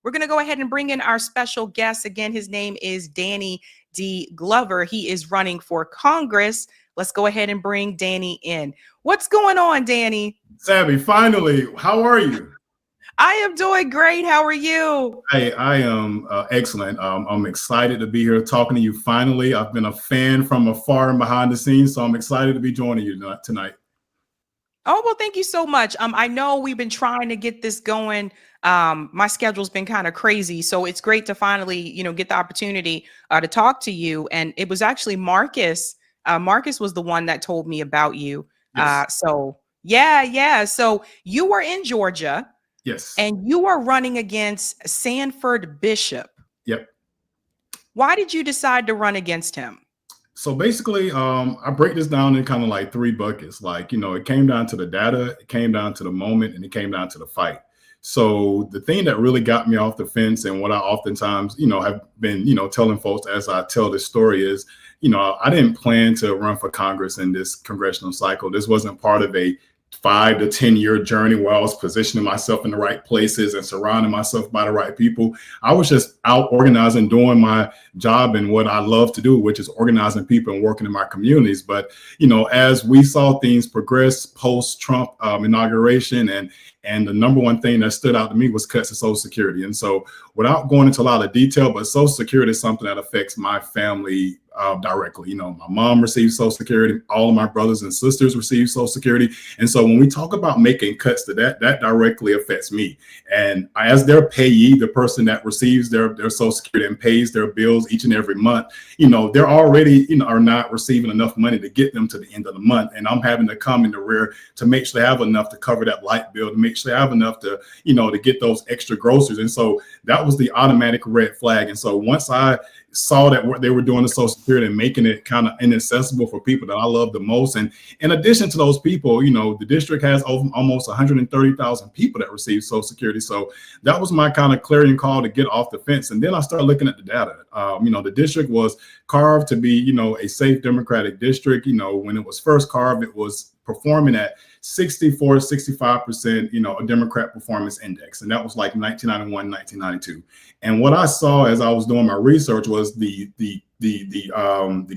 We're going to go ahead and bring in our special guest. Again, his name is Danny D. Glover. He is running for Congress. Let's go ahead and bring Danny in. What's going on, Danny? Sabby, finally, how are you? I am doing great. How are you? Hey, I am excellent. I'm excited to be here talking to you finally. I've been a fan from afar and behind the scenes, so I'm excited to be joining you tonight. Oh, well, thank you so much. I know we've been trying to get this going. My schedule's been kind of crazy, so it's great to finally, get the opportunity to talk to you. And it was actually Marcus. Marcus was the one that told me about you. Yes. Yeah. So you were in Georgia. Yes. And you are running against Sanford Bishop. Yep. Why did you decide to run against him? So basically, I break this down in kind of like three buckets. Like, it came down to the data, it came down to the moment, and it came down to the fight. So the thing that really got me off the fence and what I oftentimes, have been, telling folks as I tell this story is, I didn't plan to run for Congress in this congressional cycle. This wasn't part of a 5 to 10 year journey where I was positioning myself in the right places and surrounding myself by the right people. I was just out organizing, doing my job and what I love to do, which is organizing people and working in my communities. But, as we saw things progress post Trump inauguration and the number one thing that stood out to me was cuts to Social Security. And so without going into a lot of detail, but Social Security is something that affects my family directly. My mom receives Social Security. All of my brothers and sisters receive Social Security. And so when we talk about making cuts to that directly affects me. And as their payee, the person that receives their Social Security and pays their bills each and every month, they're already, are not receiving enough money to get them to the end of the month. And I'm having to come in the rear to make sure they have enough to cover that light bill, to make sure they have enough to, to get those extra groceries. And so that was the automatic red flag. And so once I saw that what they were doing to Social Security and making it kind of inaccessible for people that I love the most. And in addition to those people, the district has almost 130,000 people that receive Social Security. So that was my kind of clarion call to get off the fence. And then I started looking at the data. The district was carved to be, a safe Democratic district. When it was first carved, it was performing at 65%, a Democrat performance index. And that was like 1991, 1992. And what I saw as I was doing my research was the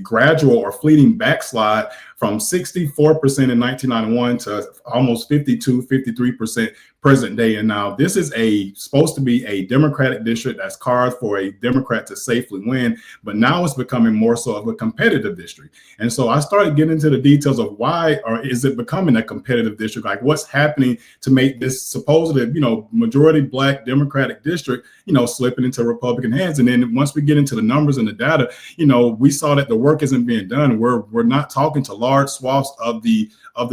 gradual or fleeting backslide from 64% in 1991 to almost 52, 53% present day. And now this is supposed to be a Democratic district that's carved for a Democrat to safely win, but now it's becoming more so of a competitive district. And so I started getting into the details of why, or is it becoming a competitive district? Like what's happening to make this supposedly, majority Black Democratic district, slipping into Republican hands. And then once we get into the numbers and the data, we saw that the work isn't being done. We're not talking to large swaths of the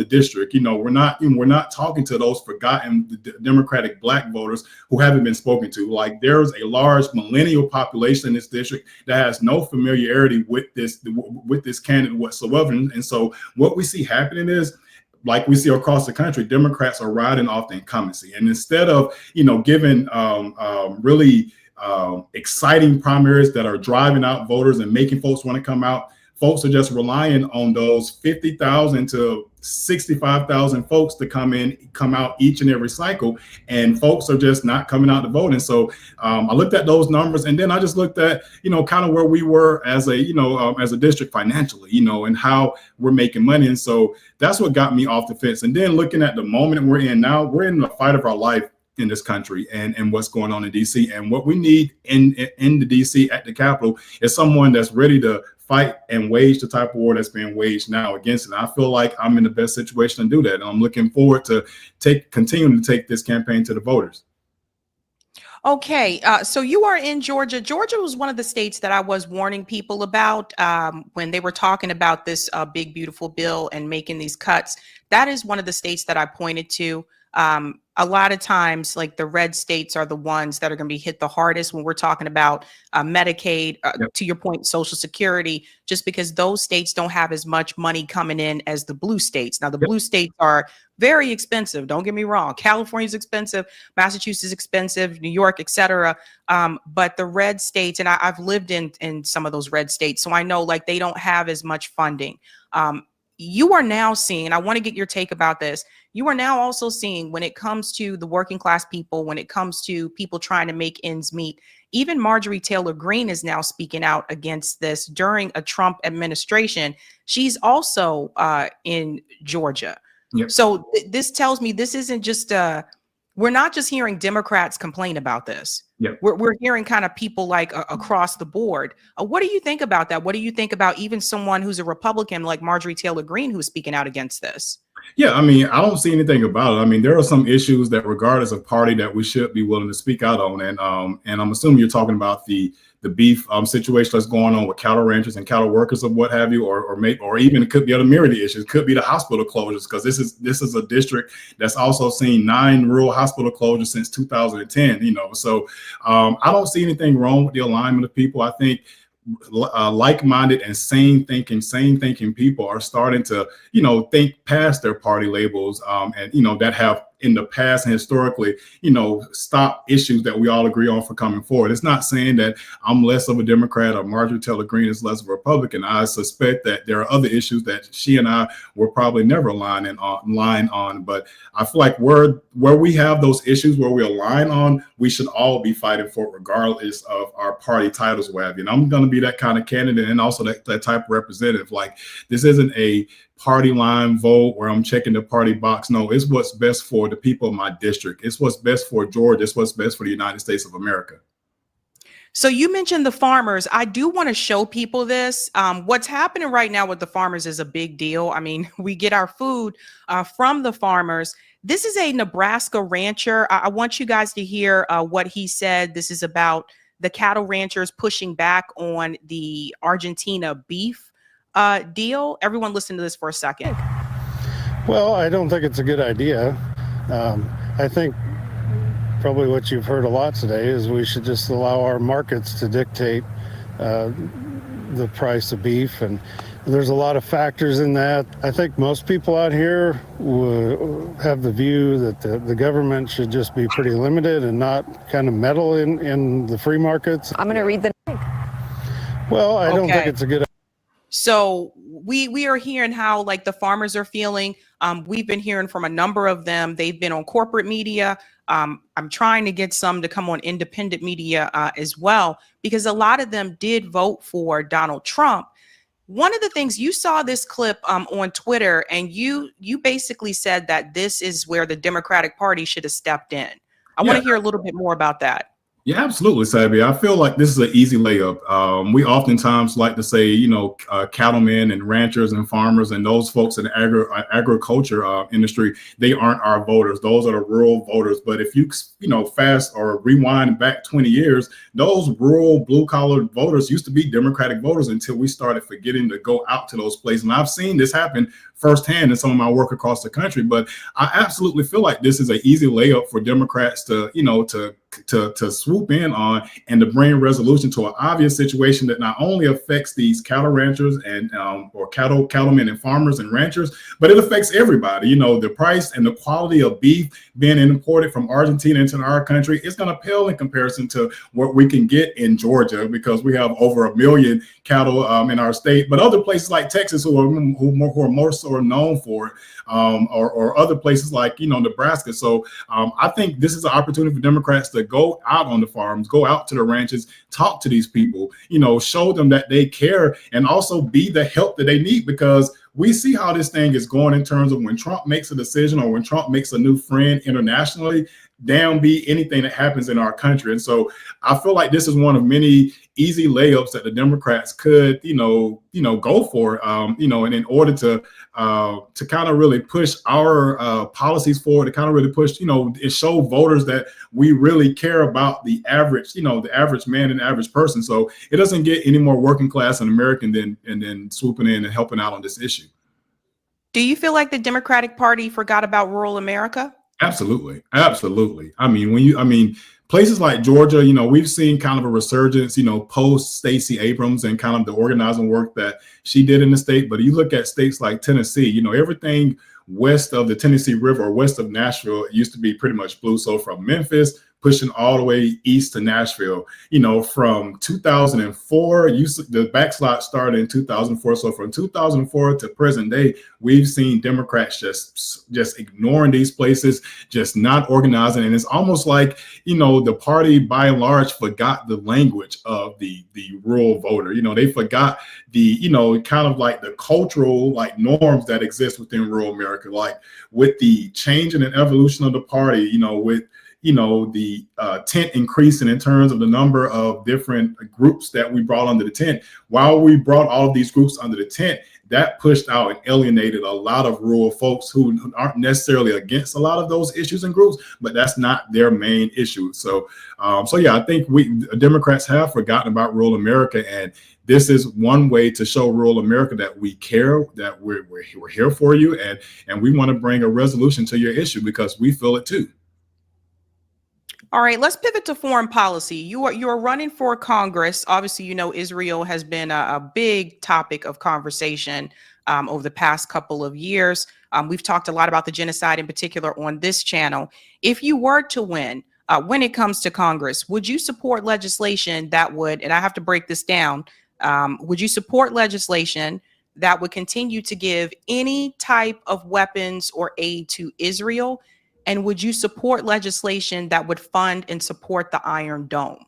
district. We're not talking to those forgotten Democratic Black voters who haven't been spoken to. Like there's a large millennial population in this district that has no familiarity with this candidate whatsoever. And so what we see happening is, like we see across the country, Democrats are riding off the incumbency. And instead of, giving really exciting primaries that are driving out voters and making folks want to come out, folks are just relying on those 50,000 to 65,000 folks to come out each and every cycle. And folks are just not coming out to vote. And so I looked at those numbers, and then I just looked at, kind of where we were as a district financially, and how we're making money. And so that's what got me off the fence. And then looking at the moment we're in now, we're in the fight of our life in this country and what's going on in DC. And what we need in the DC at the Capitol is someone that's ready to fight and wage the type of war that's being waged now against it. And I feel like I'm in the best situation to do that. And I'm looking forward to continuing to take this campaign to the voters. Okay, so you are in Georgia. Georgia was one of the states that I was warning people about when they were talking about this big, beautiful bill and making these cuts. That is one of the states that I pointed to. A lot of times, like the red states are the ones that are going to be hit the hardest when we're talking about Medicaid, Yep. to your point, Social Security, just because those states don't have as much money coming in as the blue states. Now, the blue states are very expensive. Don't get me wrong. California's expensive, Massachusetts is expensive, New York, etc. But the red states, and I've lived in some of those red states, so I know like they don't have as much funding. you are now seeing, and I want to get your take about this. You are now also seeing, when it comes to the working class people, when it comes to people trying to make ends meet, even Marjorie Taylor Greene is now speaking out against this during a Trump administration. She's also in Georgia. Yep. So this tells me this isn't just we're not just hearing Democrats complain about this. Yep. We're hearing kind of people like across the board. What do you think about that? What do you think about even someone who's a Republican like Marjorie Taylor Greene who's speaking out against this? Yeah, I mean, I don't see anything about it. I mean, there are some issues that, regardless of party, that we should be willing to speak out on, and I'm assuming you're talking about the beef situation that's going on with cattle ranchers and cattle workers or what have you, or even it could be other myriad issues. It could be the hospital closures, because this is a district that's also seen 9 rural hospital closures since 2010. So I don't see anything wrong with the alignment of people. I think like-minded and sane thinking people are starting to think past their party labels, and that have in the past and historically stop issues that we all agree on for coming forward. It's not saying that I'm less of a Democrat or Marjorie Taylor Greene is less of a Republican. I suspect that there are other issues that she and I will probably never align on, but I feel like where we have those issues where we align on, we should all be fighting for, regardless of our party titles, what have you. And I'm going to be that kind of candidate, and also that type of representative. Like, this isn't a party line vote where I'm checking the party box. No, it's what's best for the people of my district. It's what's best for Georgia. It's what's best for the United States of America. So you mentioned the farmers. I do want to show people this. What's happening right now with the farmers is a big deal. I mean, we get our food from the farmers. This is a Nebraska rancher. I want you guys to hear what he said. This is about the cattle ranchers pushing back on the Argentina beef deal. Everyone listen to this for a second. Well, I don't think it's a good idea. I think probably what you've heard a lot today is we should just allow our markets to dictate the price of beef, and there's a lot of factors in that. I think most people out here have the view that the government should just be pretty limited and not kind of meddle in the free markets. I'm going to read the. Well, I don't think it's a good idea. So we are hearing how, like, the farmers are feeling. We've been hearing from a number of them. They've been on corporate media. I'm trying to get some to come on independent media as well, because a lot of them did vote for Donald Trump. One of the things, you saw this clip on Twitter, and you basically said that this is where the Democratic Party should have stepped in. I want to hear a little bit more about that. Yeah, absolutely, Sabby. I feel like this is an easy layup. We oftentimes like to say, cattlemen and ranchers and farmers and those folks in the agriculture industry, they aren't our voters. Those are the rural voters. But if you, fast or rewind back 20 years, those rural blue-collar voters used to be Democratic voters until we started forgetting to go out to those places. And I've seen this happen firsthand in some of my work across the country. But I absolutely feel like this is an easy layup for Democrats to swoop in on and to bring resolution to an obvious situation that not only affects these cattle ranchers and or cattlemen and farmers and ranchers, but it affects everybody. The price and the quality of beef being imported from Argentina into our country is going to pale in comparison to what we can get in Georgia, because we have over 1 million cattle in our state. But other places like Texas, who are more so known for it, or other places like Nebraska. So I think this is an opportunity for Democrats to go out on the farms, go out to the ranches, talk to these people, show them that they care, and also be the help that they need, because we see how this thing is going in terms of when Trump makes a decision or when Trump makes a new friend internationally, down be anything that happens in our country. And so I feel like this is one of many easy layups that the Democrats could, go for, and in order to kind of really push our policies forward, to kind of really push, and show voters that we really care about the average, the average man and the average person. So it doesn't get any more working class and American than swooping in and helping out on this issue. Do you feel like the Democratic Party forgot about rural America? Absolutely. I mean, places like Georgia, we've seen kind of a resurgence, post Stacey Abrams and kind of the organizing work that she did in the state. But you look at states like Tennessee, everything west of the Tennessee River or west of Nashville, it used to be pretty much blue. So from Memphis, pushing all the way east to Nashville. You know, from 2004, the backslide started in 2004. So from 2004 to present day, we've seen Democrats just ignoring these places, just not organizing. And it's almost like, you know, the party by and large forgot the language of the rural voter. You know, they forgot the, you know, kind of like the cultural like norms that exist within rural America, like with the changing and evolution of the party, you know, with, you know, the tent increasing in terms of the number of different groups that we brought under the tent. While we brought all of these groups under the tent, that pushed out and alienated a lot of rural folks who aren't necessarily against a lot of those issues and groups, but that's not their main issue. So, yeah, I think Democrats have forgotten about rural America, and this is one way to show rural America that we care, that we're here for you, and we want to bring a resolution to your issue because we feel it too. All right, let's pivot to foreign policy. You're running for Congress. Obviously, you know, Israel has been a big topic of conversation over the past couple of years. We've talked a lot about the genocide in particular on this channel. If you were to win, when it comes to Congress, would you support legislation that would, and I have to break this down, would you support legislation that would continue to give any type of weapons or aid to Israel? And would you support legislation that would fund and support the Iron Dome?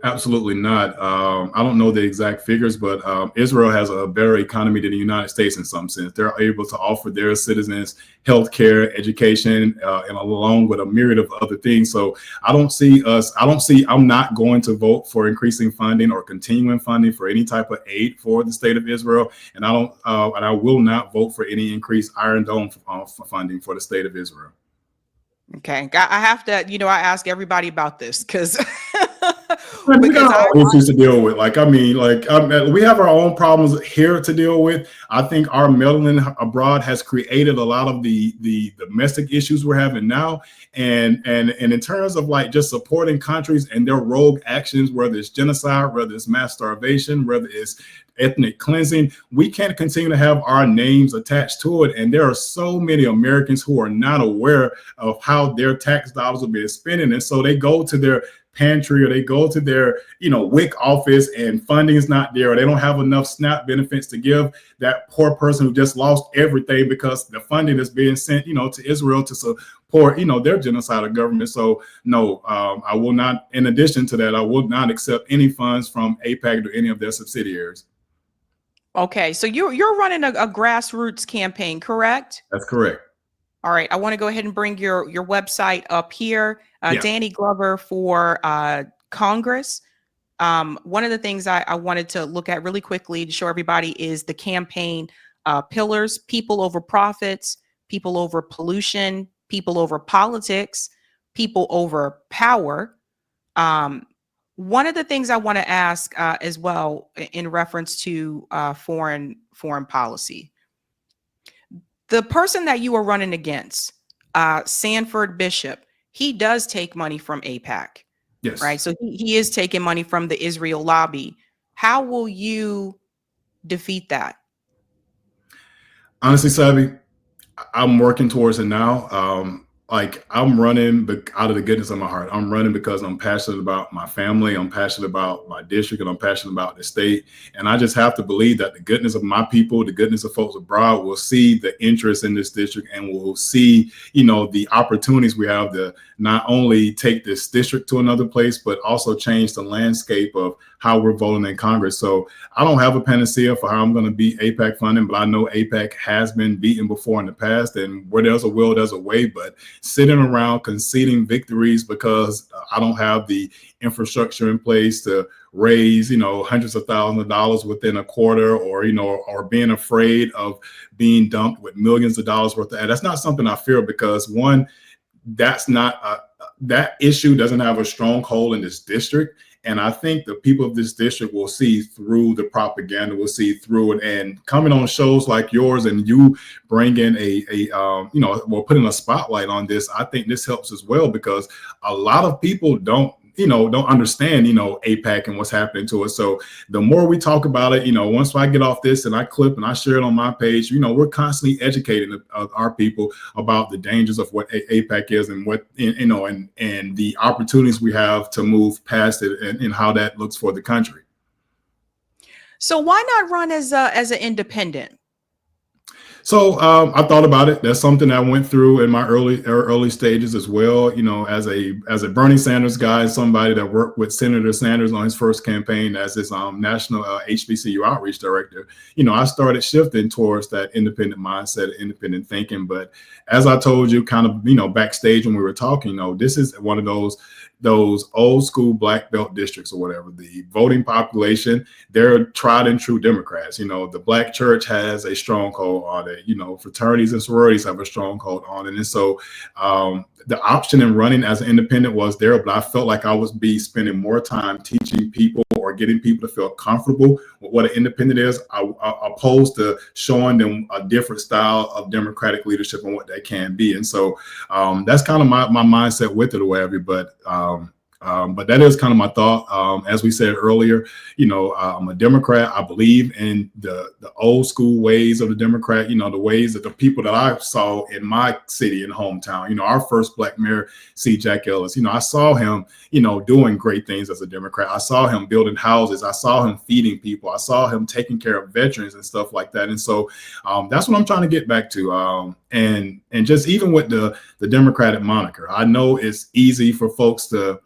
Absolutely not. I don't know the exact figures, but Israel has a better economy than the United States in some sense. They're able to offer their citizens healthcare, education, and along with a myriad of other things. So I'm not going to vote for increasing funding or continuing funding for any type of aid for the state of Israel. And I will not vote for any increased Iron Dome funding for the state of Israel. Okay, I have to, you know, I ask everybody about this because we got our issues to deal with. Like, I mean, like we have our own problems here to deal with. I think our meddling abroad has created a lot of the domestic issues we're having now. And in terms of like just supporting countries and their rogue actions, whether it's genocide, whether it's mass starvation, whether it's ethnic cleansing, we can't continue to have our names attached to it. And there are so many Americans who are not aware of how their tax dollars are being spent. And so they go to their pantry or they go to their, you know, WIC office and funding is not there, or they don't have enough SNAP benefits to give that poor person who just lost everything because the funding is being sent, you know, to Israel to support, you know, their genocidal government. So no, I will not, in addition to that, I will not accept any funds from AIPAC or any of their subsidiaries. Okay, so you're running a grassroots campaign, correct? That's correct. All right, I want to go ahead and bring your website up here. Danny Glover for Congress. One of the things I wanted to look at really quickly to show everybody is the campaign pillars: people over profits, people over pollution, people over politics, people over power. One of the things I want to ask as well in reference to foreign policy, the person that you are running against, Sanford Bishop, he does take money from AIPAC. Yes. Right. So he is taking money from the Israel lobby. How will you defeat that? Honestly, Sabby, I'm working towards it now. Like, I'm running out of the goodness of my heart. I'm running because I'm passionate about my family. I'm passionate about my district, and I'm passionate about the state. And I just have to believe that the goodness of my people, the goodness of folks abroad will see the interest in this district and will see, you know, the opportunities we have to not only take this district to another place, but also change the landscape of how we're voting in Congress. So I don't have a panacea for how I'm going to beat AIPAC funding, but I know AIPAC has been beaten before in the past, and where there's a will, there's a way. But sitting around conceding victories because I don't have the infrastructure in place to raise, you know, hundreds of thousands of dollars within a quarter, or, you know, or being afraid of being dumped with millions of dollars worth of ad. That's not something I fear, because one, that's not that issue doesn't have a stronghold in this district. And I think the people of this district will see through the propaganda, will see through it. And coming on shows like yours and you bringing putting a spotlight on this, I think this helps as well, because a lot of people don't don't understand, APAC and what's happening to us. So the more we talk about it, once I get off this and I clip and I share it on my page, we're constantly educating our people about the dangers of what APAC is and what, and the opportunities we have to move past it and how that looks for the country. So why not run as an independent? So I thought about it. That's something I went through in my early stages as well. As a Bernie Sanders guy, somebody that worked with Senator Sanders on his first campaign as his national HBCU outreach director. I started shifting towards that independent mindset, independent thinking. But as I told you, kind of backstage when we were talking, this is one of those old school black belt districts or whatever. The voting population, they're tried and true Democrats. The black church has a stronghold on it. Fraternities and sororities have a stronghold on it. And so the option in running as an independent was there, but I felt like I would be spending more time teaching people or getting people to feel comfortable with what an independent is, opposed to showing them a different style of democratic leadership and what they can be. And so that's kind of my mindset with it or whatever. But that is kind of my thought. As we said earlier, I'm a Democrat. I believe in the old school ways of the Democrat, the ways that the people that I saw in my city and hometown, our first black mayor, C. Jack Ellis, I saw him, doing great things as a Democrat. I saw him building houses. I saw him feeding people. I saw him taking care of veterans and stuff like that. And so that's what I'm trying to get back to. And just even with the Democratic moniker, I know it's easy for folks to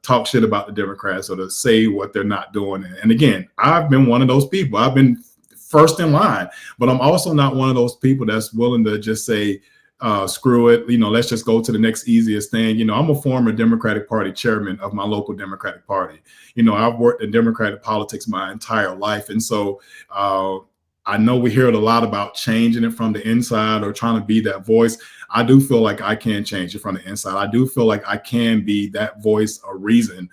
talk shit about the Democrats or to say what they're not doing. And again, I've been one of those people. I've been first in line, but I'm also not one of those people that's willing to just say, screw it, let's just go to the next easiest thing. I'm a former Democratic Party chairman of my local Democratic Party. I've worked in Democratic politics my entire life. And so I know we hear it a lot about changing it from the inside or trying to be that voice. I do feel like I can change it from the inside. I do feel like I can be that voice of reason.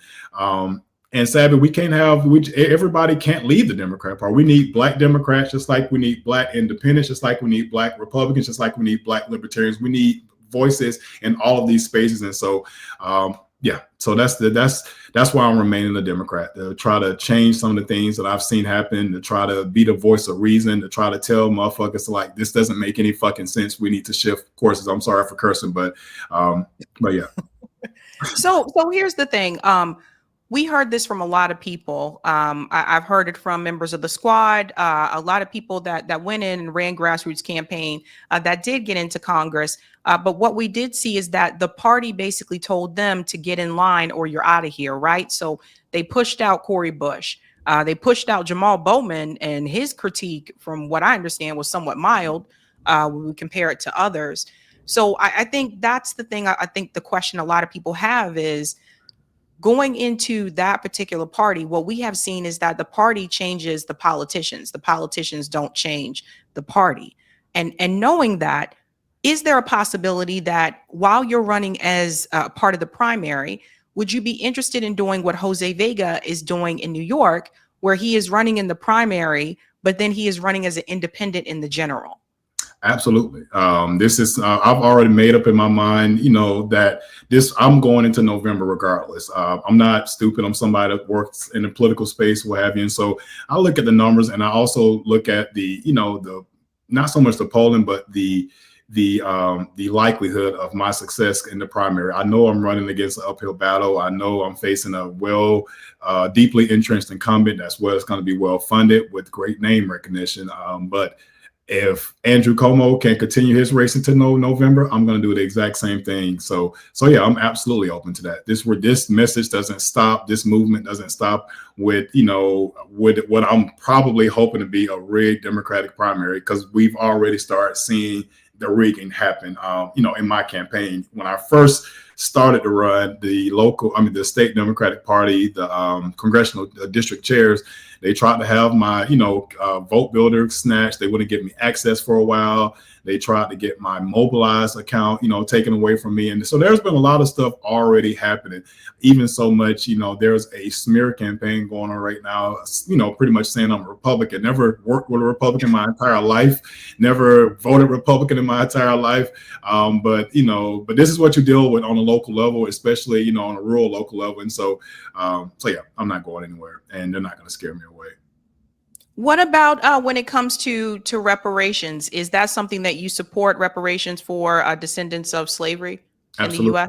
And Sabby, everybody can't leave the Democrat Party. We need black Democrats, just like we need black independents, just like we need black Republicans, just like we need black libertarians. We need voices in all of these spaces. And so, so that's why I'm remaining a Democrat, to try to change some of the things that I've seen happen, to try to be the voice of reason, to try to tell motherfuckers like, this doesn't make any fucking sense. We need to shift courses. I'm sorry for cursing, but yeah. So here's the thing. We heard this from a lot of people. I've heard it from members of the squad, a lot of people that went in and ran grassroots campaign that did get into Congress. But what we did see is that the party basically told them to get in line or you're out of here, right? So they pushed out Cori Bush. They pushed out Jamal Bowman, and his critique, from what I understand, was somewhat mild when we compare it to others. So I think that's the thing. I think the question a lot of people have is, going into that particular party, what we have seen is that the party changes the politicians. The politicians don't change the party. And knowing that, is there a possibility that while you're running as part of the primary, would you be interested in doing what Jose Vega is doing in New York, where he is running in the primary, but then he is running as an independent in the general? Absolutely. This is, I've already made up in my mind, that I'm going into November regardless. I'm not stupid. I'm somebody that works in the political space, what have you. And so I look at the numbers, and I also look at the not so much the polling, but the likelihood of my success in the primary. I know I'm running against an uphill battle. I know I'm facing a deeply entrenched incumbent that's it's going to be well funded with great name recognition. But if Andrew Cuomo can continue his race until November, I'm going to do the exact same thing. So yeah, I'm absolutely open to that. This message doesn't stop. This movement doesn't stop with what I'm probably hoping to be a rigged Democratic primary, because we've already started seeing the rigging happen. In my campaign, when I first started to run, the state Democratic Party, the congressional district chairs, They tried to have my, vote builder snatched. They wouldn't give me access for a while. They tried to get my Mobilize account, taken away from me. And so there's been a lot of stuff already happening. Even so much, there's a smear campaign going on right now, pretty much saying I'm a Republican. Never worked with a Republican my entire life, never voted Republican in my entire life. But this is what you deal with on a local level, especially, on a rural local level. And so yeah, I'm not going anywhere, and they're not going to scare me away. What about when it comes to reparations? Is that something that you support, reparations for descendants of slavery in the U.S.?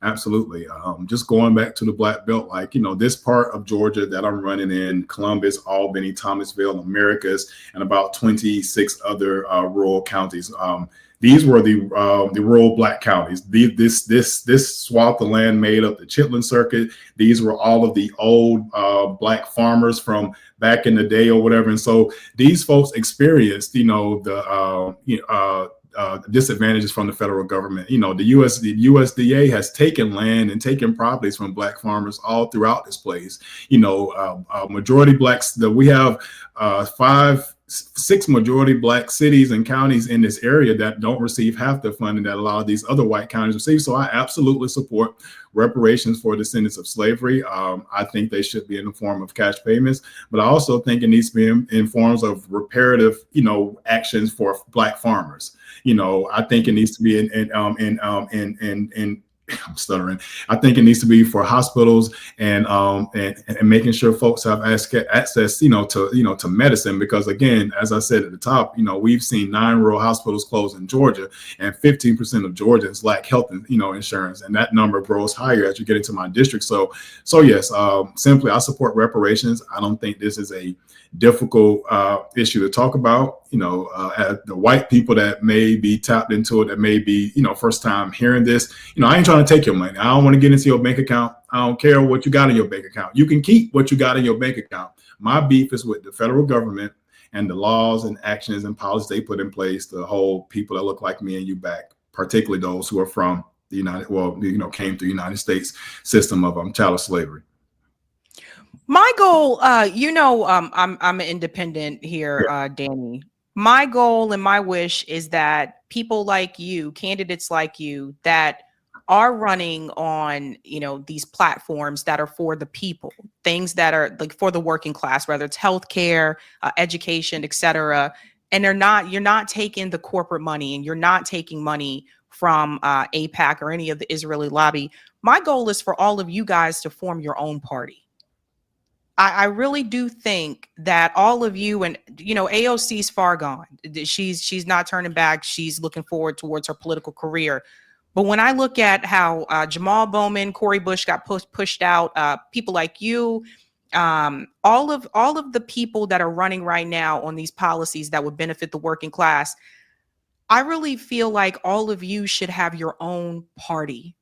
Absolutely. Just going back to the Black Belt, this part of Georgia that I'm running in, Columbus, Albany, Thomasville, Americus, and about 26 other rural counties. These were the rural Black counties. This swath of land made up the Chitlin Circuit. These were all of the old Black farmers from back in the day or whatever. And so these folks experienced, disadvantages from the federal government. The USDA has taken land and taken properties from Black farmers all throughout this place. Majority Blacks. We have 6 majority Black cities and counties in this area that don't receive half the funding that a lot of these other white counties receive. So I absolutely support reparations for descendants of slavery. I think they should be in the form of cash payments, but I also think it needs to be in forms of reparative, actions for Black farmers. I think it needs to be in I'm stuttering. I think it needs to be for hospitals and making sure folks have access, to medicine. Because again, as I said at the top, we've seen 9 rural hospitals close in Georgia, and 15% of Georgians lack health, insurance, and that number grows higher as you get into my district. So yes, simply I support reparations. I don't think this is a difficult issue to talk about. The white people that may be tapped into it, that may be, first time hearing this, I ain't trying to take your money. I don't want to get into your bank account. I don't care what you got in your bank account. You can keep what you got in your bank account. My beef is with the federal government and the laws and actions and policies they put in place to hold people that look like me and you back, particularly those who are from the came through the United States system of chattel slavery. My goal, I'm an independent here, Danny. My goal and my wish is that people like you, candidates like you, that are running on, these platforms that are for the people, things that are like for the working class, whether it's healthcare, education, etc. And you're not taking the corporate money, and you're not taking money from AIPAC or any of the Israeli lobby. My goal is for all of you guys to form your own party. I really do think that all of you, and AOC's far gone. She's not turning back. She's looking forward towards her political career. But when I look at how Jamal Bowman, Cori Bush got pushed out, people like you, all of the people that are running right now on these policies that would benefit the working class, I really feel like all of you should have your own party,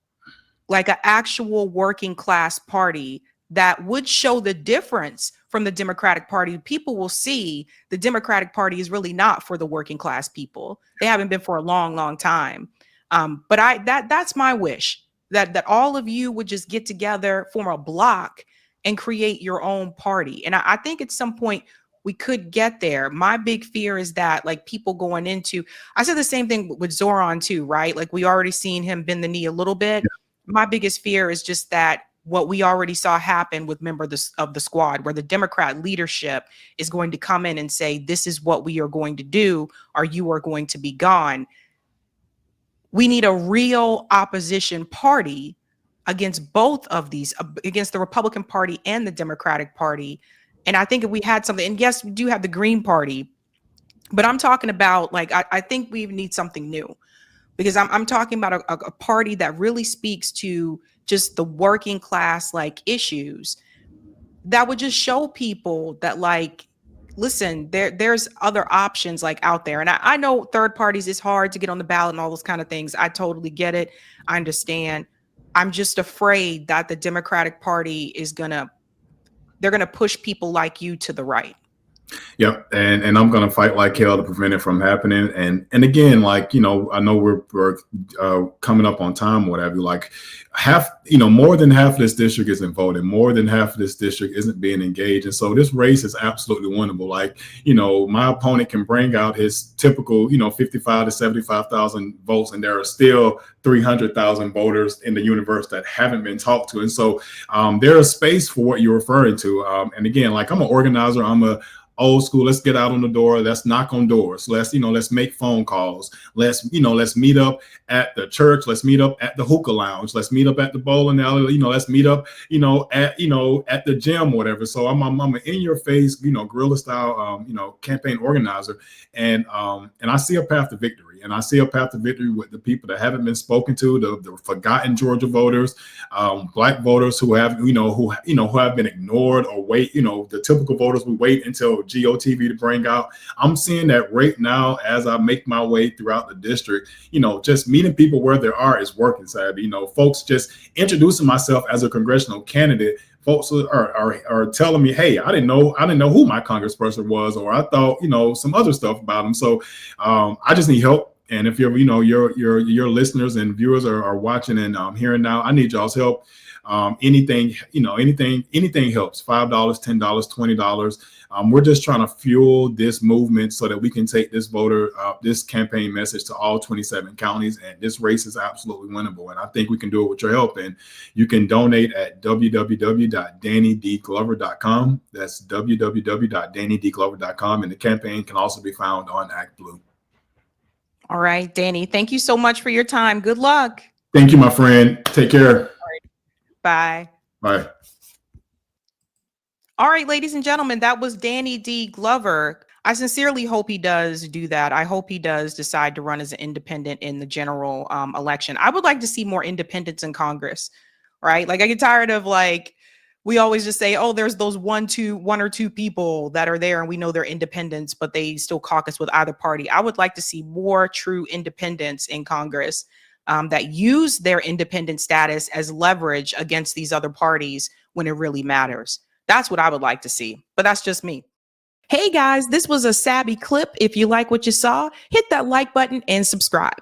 like an actual working class party that would show the difference from the Democratic Party. People will see the Democratic Party is really not for the working class people. They haven't been for a long, long time. But that's my wish, that all of you would just get together, form a block, and create your own party. And I think at some point we could get there. My big fear is that, like, people going into, I said the same thing with Zoran too, right? Like, we already seen him bend the knee a little bit. Yeah. My biggest fear is just that what we already saw happen with members of the squad, where the Democrat leadership is going to come in and say, this is what we are going to do, or you are going to be gone. We need a real opposition party against both of these, against the Republican Party and the Democratic Party. And I think if we had something, and yes, we do have the Green Party, but I'm talking about, like, I think we need something new, because I'm talking about a party that really speaks to just the working class, like, issues that would just show people that, like, listen, there's other options, like, out there. And I know third parties, it's hard to get on the ballot and all those kind of things. I totally get it. I understand. I'm just afraid that the Democratic Party they're gonna push people like you to the right. Yep, and I'm gonna fight like hell to prevent it from happening. And again, like I know we're coming up on time, or whatever. Like half, more than half of this district isn't voting. More than half of this district isn't being engaged, and so this race is absolutely winnable. Like my opponent can bring out his typical 55 to 75,000 votes, and there are still 300,000 voters in the universe that haven't been talked to, and so there is space for what you're referring to. And again, like I'm an organizer, I'm a old school. Let's get out on the door. Let's knock on doors. Let's make phone calls. Let's meet up at the church. Let's meet up at the hookah lounge. Let's meet up at the bowling alley. Let's meet up, at the gym, whatever. So I'm an in your face, guerrilla style, campaign organizer. And I see a path to victory. And I see a path to victory with the people that haven't been spoken to, the forgotten Georgia voters, Black voters who have, who have been ignored or wait, the typical voters we wait until GOTV to bring out. I'm seeing that right now as I make my way throughout the district. Just meeting people where they are is working, Sabby. Folks just introducing myself as a congressional candidate. Folks are telling me, hey, I didn't know who my congressperson was, or I thought, some other stuff about them. So I just need help. And if your listeners and viewers are watching and hearing now, I need y'all's help. Anything helps. $5, $10, $20. We're just trying to fuel this movement so that we can take this this campaign message to all 27 counties. And this race is absolutely winnable. And I think we can do it with your help. And you can donate at www.dannydglover.com. That's www.dannydglover.com. And the campaign can also be found on Act Blue. All right, Danny, thank you so much for your time. Good luck. Thank you, my friend. Take care. All right. Bye. Bye. All right, ladies and gentlemen, that was Danny D. Glover. I sincerely hope he does do that. I hope he does decide to run as an independent in the general election. I would like to see more independents in Congress, right? Like I get tired of we always just say, oh, there's those one or two people that are there and we know they're independents, but they still caucus with either party. I would like to see more true independents in Congress that use their independent status as leverage against these other parties when it really matters. That's what I would like to see, but that's just me. Hey guys, this was a Sabby clip. If you like what you saw, hit that like button and subscribe.